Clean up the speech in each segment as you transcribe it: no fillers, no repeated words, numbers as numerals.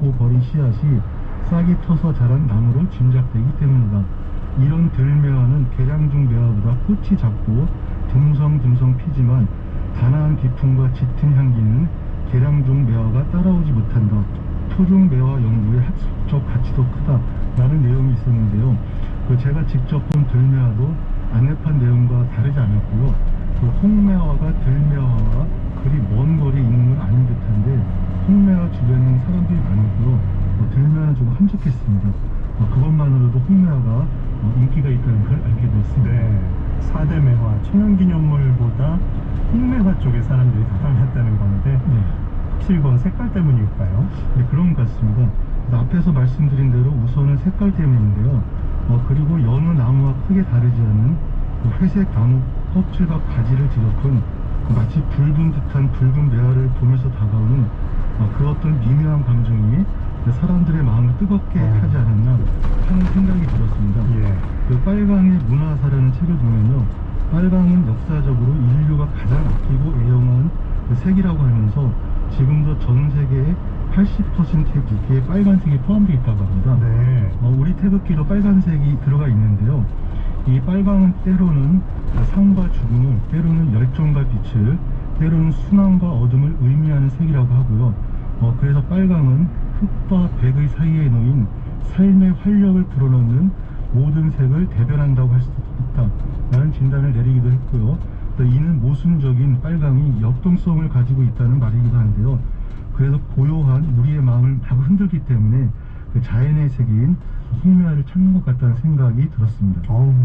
않고 버린 씨앗이 싹이 터서 자란 나무로 짐작되기 때문이다. 이런 들매화는 계량중 매화보다 꽃이 작고 듬성듬성 피지만 단아한 기품과 짙은 향기는 계량중 매화가 따라오지 못한다. 토종 매화 연구의 학술적 가치도 크다 라는 내용이 있었는데요. 제가 직접 본 들매화도 안내판 내용과 다르지 않았고요. 홍매화가 들매화와 그리 먼 거리에 있는 건 아닌 듯한데 홍매화 주변에는 사람들이 많았고요. 들매화는 좀 한적했습니다. 그것만으로도 홍매화가 인기가 있다는 걸 알게 됐습니다. 네, 4대 매화 천연기념물보다 홍매화 쪽에 사람들이 더 많았다는 건데 네. 혹시 이건 색깔 때문일까요? 네, 그런 것 같습니다. 앞에서 말씀드린 대로 우선은 색깔 때문인데요. 그리고 여느 나무와 크게 다르지 않은 회색 나무 껍질과 가지를 뒤덮은 마치 붉은 듯한 붉은 매화를 보면서 다가오는 그 어떤 미묘한 감정이 사람들의 마음을 뜨겁게 하지 않았나 하는 생각이 들었습니다. 예. 빨강의 문화사라는 책을 보면요, 빨강은 역사적으로 인류가 가장 아끼고 애용한 색이라고 하면서 지금도 전 세계의 80%의 무기에 빨간색이 포함되어 있다고 합니다. 네. 우리 태극기도 빨간색이 들어가 있는데요. 이 빨강은 때로는 삶과 죽음을, 때로는 열정과 빛을, 때로는 순환과 어둠을 의미하는 색이라고 하고요. 그래서 빨강은 흙과 백의 사이에 놓인 삶의 활력을 불어넣는 모든 색을 대변한다고 할 수도 있다 라는 진단을 내리기도 했고요. 또 이는 모순적인 빨강이 역동성을 가지고 있다는 말이기도 한데요. 그래서 고요한 우리의 마음을 막 흔들기 때문에 자연의 색인 홍매화를 찾는 것 같다는 생각이 들었습니다.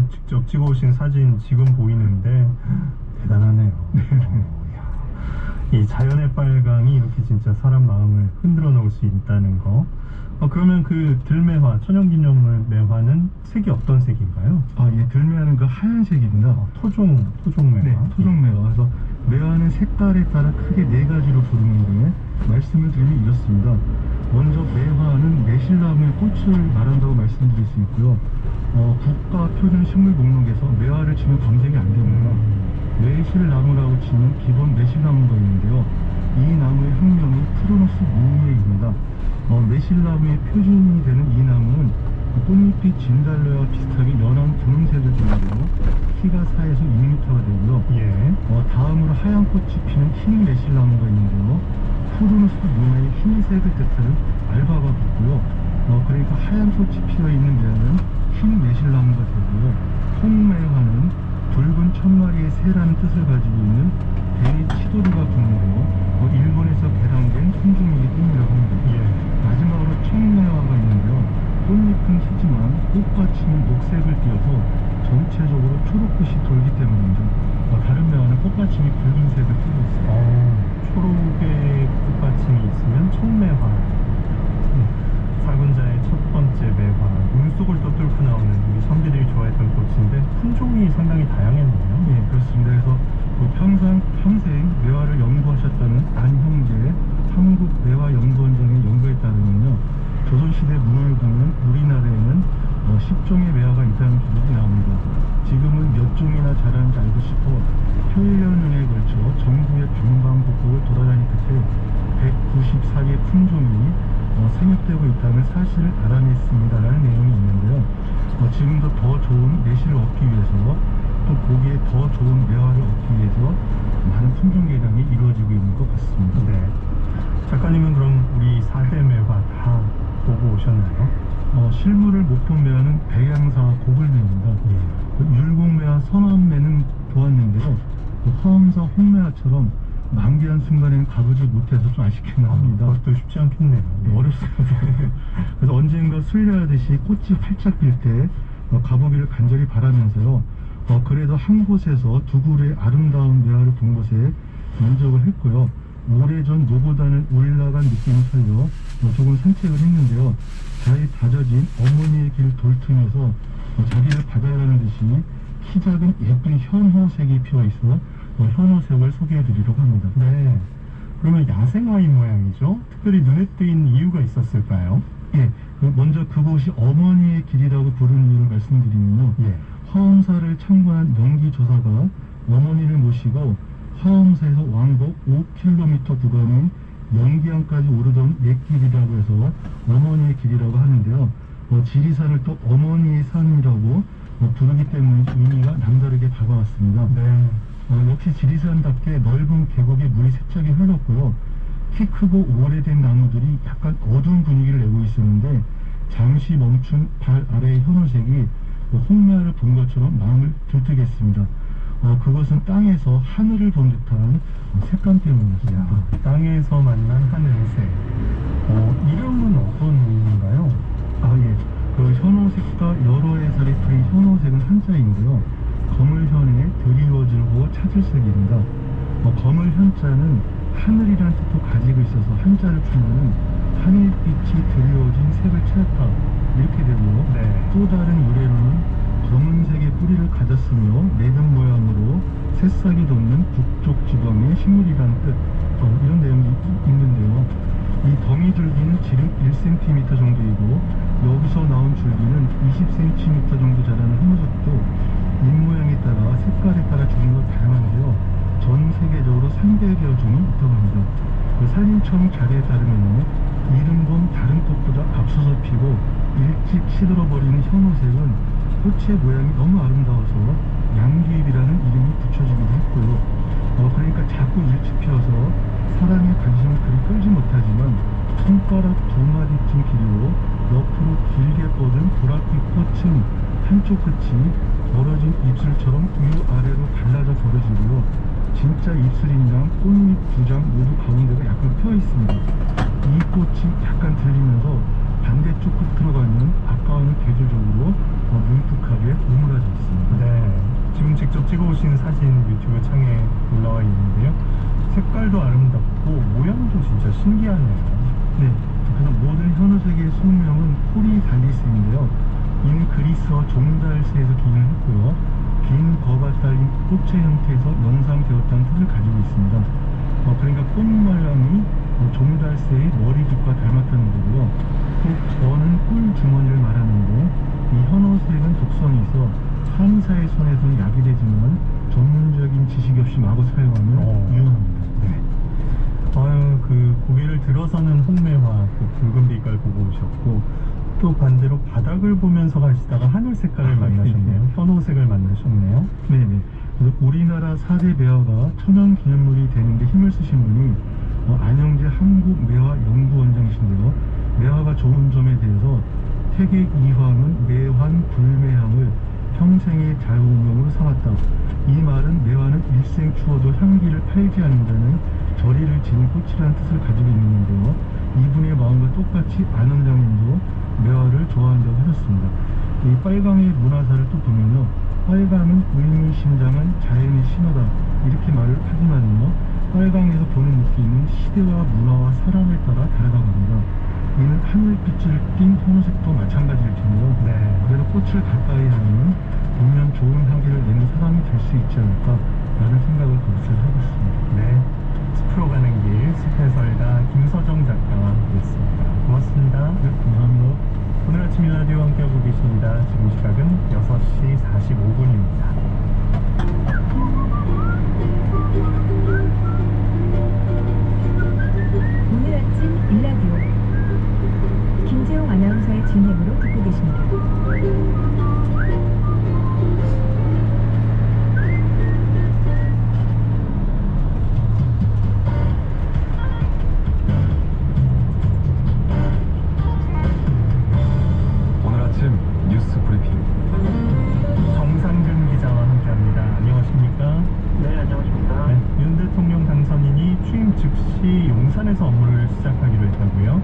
직접 찍어오신 사진 지금 보이는데 대단하네요. 이 자연의 빨강이 이렇게 진짜 사람 마음을 흔들어 놓을 수 있다는 거. 그러면 그 들매화, 천연기념물 매화는 색이 어떤 색인가요? 예, 들매화는 그 하얀색입니다. 토종 매화. 네, 토종 매화. 그래서 매화는 색깔에 따라 크게 네 가지로 부르는데 말씀을 드리면 이렇습니다. 먼저 매화는 매실나무의 꽃을 말한다고 말씀드릴 수 있고요. 국가 표준 식물 목록에서 매화를 치면 검색이 안 됩니다. 매실나무라고 치면 기본 매실나무가 있는데요. 이 나무의 학명이 프로노스 무이에입니다. 매실나무의 표준이 되는 이 나무는 꽃잎이 진달래와 비슷하게 연한 분홍색을 띠는데요. 키가 4에서 6m가 되고요. 예. 다음으로 하얀 꽃이 피는 흰 매실나무가 있는데요. 프로노스 무의 흰색을 뜻하는 알바가 붙고요. 그러니까 하얀 꽃이 피어있는 매화는 흰 매실나무가 되고요. 홍매화는 붉은 천마리의 새라는 뜻을 가지고 있는 대의 치도리가 붙는데요. 일본에서 개량된 품종이기 때문이라고 합니다. 예. 마지막으로 청매화가 있는데요. 꽃잎은 희지만 꽃받침은 녹색을 띄어서 전체적으로 초록빛이 돌기 때문입니다. 다른 매화는 꽃받침이 붉은색을 띄고 있습니다. 초록의 꽃받침이 있으면 청매화. 사군자의 첫 번째 매화. 눈속을 또 뚫고 나오는 우리 선비들이 좋아했던 꽃인데 품종이 상당히 다양했네요. 예, 그렇습니다. 그래서 평생 매화를 연구하셨다는 안형재 한국매화연구원장의 연구에 따르면요, 조선시대 문헌을 보면 우리나라에는 10종의 매화가 있다는 기록이 나옵니다. 지금은 몇 종이나 자라는지 알고 싶어 8년에 걸쳐 전국의 방방곡곡을 돌아다닌 끝에 194개 품종이 생육되고 있다는 사실을 알아냈습니다 라는 내용이 있는데요. 지금도 더 좋은 매실을 얻기 위해서, 또 거기에 더 좋은 매화를 얻기 위해서 많은 품종 개량이 이루어지고 있는 것 같습니다. 네. 작가님은 그럼 우리 4대 매화 다 보고 오셨나요? 실물을 못 본 매화는 백양사 고글매입니다. 율곡매화 선암매는 보았는데요. 화엄사 홍매화처럼 만개한 순간에는 가보지 못해서 좀 아쉽긴 합니다. 그것도 쉽지 않겠네요. 네, 어렵습니다. 그래서 언젠가 순례하듯이 꽃이 활짝 필 때 가보기를 간절히 바라면서요. 그래도 한 곳에서 두 그루의 아름다운 매화를 본 곳에 만족을 했고요. 오래전 노보다는 올라간 느낌을 살려 조금 산책을 했는데요. 잘 다져진 어머니의 길 돌틈에서 자기를 받아가는 듯이 키 작은 예쁜 현호색이 피어있어 현호색을 소개해 드리려고 합니다. 네. 그러면 야생화인 모양이죠? 특별히 눈에 띄는 이유가 있었을까요? 예, 먼저 그곳이 어머니의 길이라고 부르는 이유를 말씀드리면요. 예. 화엄사를 참관한 연기조사가 어머니를 모시고 화엄사에서 왕복 5km 구간인 명기암까지 오르던 옛길이라고 해서 어머니의 길이라고 하는데요. 지리산을 또 어머니의 산이라고 부르기 때문에 의미가 남다르게 다가왔습니다. 네. 역시 지리산답게 넓은 계곡에 물이 세차게 흘렀고요. 키 크고 오래된 나무들이 약간 어두운 분위기를 내고 있었는데 잠시 멈춘 발 아래의 현호색이 홍매화를 본 것처럼 마음을 들뜨게 했습니다. 그것은 땅에서 하늘을 본 듯한 색감 때문이었습니다. 야, 땅에서 만난 하늘색. 이름은 어떤 의미인가요? 예. 그 현호색과 여러 해살이 풀린 현호색은 한자인데요. 거물현에 드리워지고 찾을 색입니다. 거물 현자는 하늘이라는 뜻도 가지고 있어서 한자를 풀면은 하늘빛이 드리워진 색을 찾았다 이렇게 되고요. 네. 또 다른 유래로는 검은색의 뿌리를 가졌으며 매듭 모양으로 새싹이 돋는 북쪽 지방의 식물이라는 뜻 이런 내용이 있는데요. 이 덩이줄기는 지름 1cm 정도이고 여기서 나온 줄기는 20cm 정도 자라는 현호색도 잎 모양에 따라 색깔에 따라 종류가 다양한데요. 전 세계적으로 300여 종이 있다고 합니다. 그 산림청 자료에 따르면 이른봄 다른 꽃보다 앞서서 피고 일찍 시들어버리는 현호색은 꽃의 모양이 너무 아름다워서 양귀잎이라는 이름이 붙여지기도 했고요. 그러니까 자꾸 일찍 피어서 사람의 관심을 그리 끌지 못하지만 손가락 2마디쯤 길이로 옆으로 길게 뻗은 보랏빛 꽃은 한쪽 끝이 벌어진 입술처럼 위아래로 갈라져 벌어지고요. 진짜 입술이랑 꽃잎 2장 모두 가운데가 약간 펴 있습니다. 이 꽃이 약간 들리면서 반대쪽 끝으로 가면 아까와는 대조적으로 뭉툭하게 오므라져 있습니다. 네. 지금 직접 찍어오신 사진 유튜브 창에 올라와 있는데요. 색깔도 아름답고 모양도 진짜 신기하네요. 네. 그래서 모든 현호색의 속명은 코리달리스인데요. 이는 그리스어 종달새에서 기인을 했고요. 긴 거가 달린 꽃의 형태에서 연상되었다는 뜻을 가지고 있습니다. 그러니까 꽃 모양이 종달새의 머리빛과 닮았다는 거고요. 또 저는 꿀 주머니를 말하는데 이 현호색은 독성이 있어 한의사의 손에서는 약이 되지만 전문적인 지식이 없이 마구 사용하면 위험합니다. 네. 그 고개를 들어서는 홍매화, 그 붉은 빛깔 보고 오셨고 또 반대로 바닥을 보면서 가시다가 하늘 색깔을 만나셨네요. 현호색을 만나셨네요. 네네. 그래서 우리나라 4대 매화가 천연기념물이 되는데 힘을 쓰신 분이 안영재 한국매화연구원장이신데요. 매화가 좋은 점에 대해서 태객이황은 매환 불매향을 평생의 자유운명으로 삼았다. 이 말은 매화는 일생 추워도 향기를 팔지 않는다는 절의를 지닌 꽃이라는 뜻을 가지고 있는데요. 이분의 마음과 똑같이 안 원장님도 매화를 좋아한다고 하셨습니다. 이 빨강의 문화사를 또 보면요. 빨강은 의미심장한 자연의 신화다 이렇게 말을 하지만요. 빨강에서 보는 느낌은 시대와 문화와 사람에 따라 다르다고 합니다. 이는 하늘빛을 띤 현호색도 마찬가지일 텐데요. 네. 그래서 꽃을 가까이 하면 분명 좋은 향기를 내는 사람이 될 수 있지 않을까라는 생각을 거기서 하고 있습니다. 네. 숲으로 가는 길 숲해설가 김서정 작가와 함께했습니다. 고맙습니다. 네, 감사합니다. 오늘 아침 일라디오 함께하고 계십니다. 지금 시각은 6시 45분입니다. 오늘 아침 일라디오 김재용 아나운서의 진행으로 듣고 계십니다. 오늘 아침 뉴스 브리핑. 정상근 기자와 함께합니다. 안녕하십니까? 네, 안녕하십니까. 네, 윤 대통령 당선인이 취임 즉시 용산에서 업무를 시작하기로 했다고요?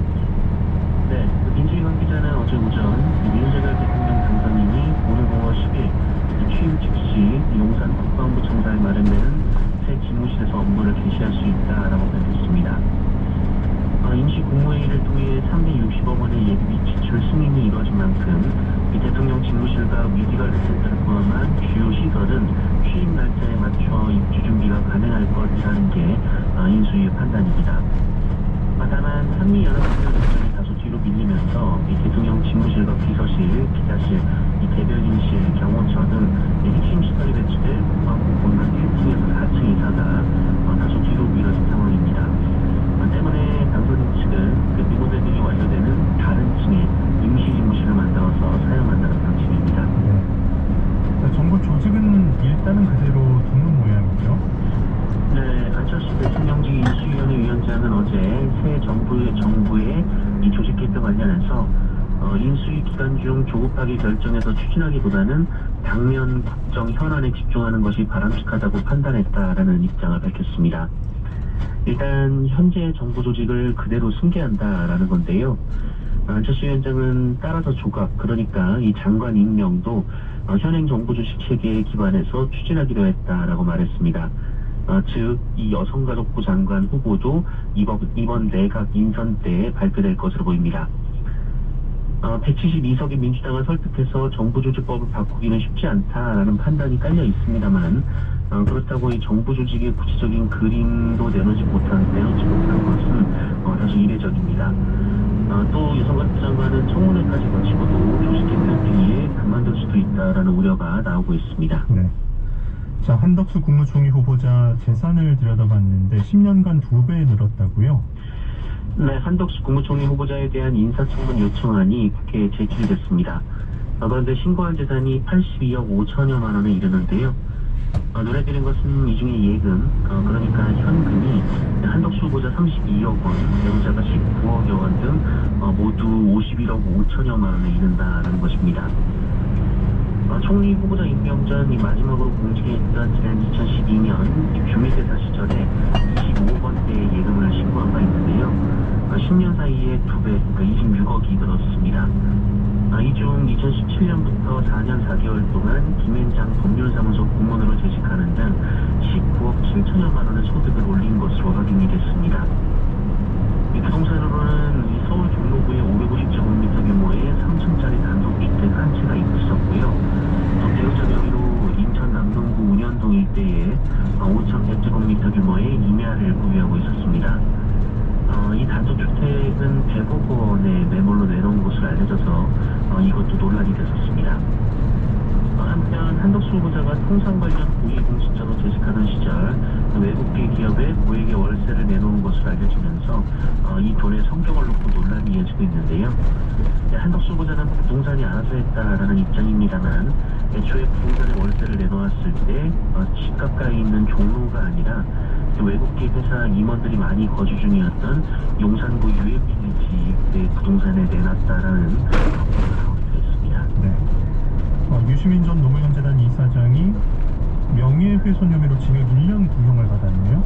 네, 민주희 관계자는 어제 오전 윤석열 대통령 당선인이 오늘 5월 10일 취임 즉시 용산 국방부청사에 마련되는 새 집무실에서 업무를 개시할 수 있다라고 밝혔습니다. 임시 국무회의를 통해 360억 원의 예비비 지출 승인이 이루어진 만큼 이 대통령 집무실과 위기관리센터를 포함한 주요 시설은 취임 날짜에 맞춰 입주 준비가 가능할 것이라는 게 인수위의 판단입니다. 다만 한미연합훈련 일정이 다소 뒤로 밀리면서 이 대통령 집무실과 비서실, 기자실, 이 대변인실, 경호처 등 핵심 시설이 배치될 국방부 본관 1층에서 4층 이사가 다소 뒤로 미뤄진 상황입니다. 때문에 위원장은 어제 새 정부의 이 조직 개편 관련해서 인수위 기간 중 조급하게 결정해서 추진하기보다는 당면 국정 현안에 집중하는 것이 바람직하다고 판단했다라는 입장을 밝혔습니다. 일단 현재 정부 조직을 그대로 승계한다라는 건데요. 안철수 위원장은 따라서 조각, 그러니까 이 장관 임명도 현행 정부 조직 체계에 기반해서 추진하기로 했다라고 말했습니다. 즉, 이 여성가족부 장관 후보도 이번 내각 인선 때 발표될 것으로 보입니다. 172석의 민주당을 설득해서 정부조직법을 바꾸기는 쉽지 않다라는 판단이 깔려 있습니다만, 그렇다고 이 정부 조직의 구체적인 그림도 내놓지 못한 것은 다소 이례적입니다. 또 여성가족부 장관은 청문회까지 거치고도 조직 개편 뒤에 그만둘 수도 있다라는 우려가 나오고 있습니다. 네. 자, 한덕수 국무총리 후보자 재산을 들여다봤는데 10년간 2배 늘었다고요? 네, 한덕수 국무총리 후보자에 대한 인사청문 요청안이 국회에 제출이 됐습니다. 그런데 신고한 재산이 82억 5천여만 원에 이르는데요. 눈에 띄는 것은 이 중에 예금, 그러니까 현금이 한덕수 후보자 32억 원, 배우자가 19억여 원 등 모두 51억 5천여만 원에 이른다는 것입니다. 총리 후보자 임명 전 마지막으로 공개했던 지난 2012년 주미대사 시절에 25억 원대의 예금을 신고한 바 있는데요. 10년 사이에 2배, 그러니까 26억이 늘었습니다. 이 중 2017년부터 4년 4개월 동안 김앤장 법률사무소 고문으로 재직하는 등 19억 7천여만 원의 소득을 올린 것으로 확인이 됐습니다. 이 부동산으로는 이 서울 종로구에 550제곱미터 규모의 3층짜리 단독주택 한 채가 있었고요. 또 배우자 명의로 인천 남동구 운현동 일대에 5,100제곱미터 규모의 임야를 보유하고 있었습니다. 이 단독주택은 100억 원의 매물로 내놓은 것으로 알려져서 이것도 논란이 됐었습니다. 한편 한덕수 후보자가 통상 관련 고위공직자로 재직하던 시절 외국계 기업에 고액의 월세를 내놓은 것으로 알려지면서 이 돈의 성격을 놓고 논란이 이어지고 있는데요. 한덕수 후보자는 부동산이 알아서 했다라는 입장입니다만, 애초에 부동산에 월세를 내놓았을 때 집 가까이 있는 종로가 아니라 외국계 회사 임원들이 많이 거주 중이었던 용산구 UMB지의 부동산에 내놨다라는 보도가 나오기도 했습니다. 네. 유시민 전 노무현재단 이사장이 명예훼손 혐의로 징역 1년 구형을 받았네요.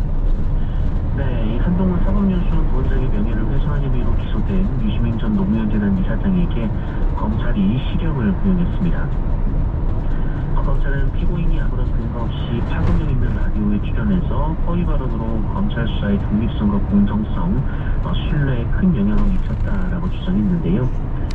네, 이 한동훈 사법연수원 부원장의 명예를 훼손한 혐의로 기소된 유시민 전 노무현재단 이사장에게 검찰이 실형을 구형했습니다. 검찰은 피고인이 아무런 근거 없이 파급력 있는 라디오에 출연해서 허위 발언으로 검찰 수사의 독립성과 공정성, 신뢰에 큰 영향을 미쳤다라고 주장했는데요.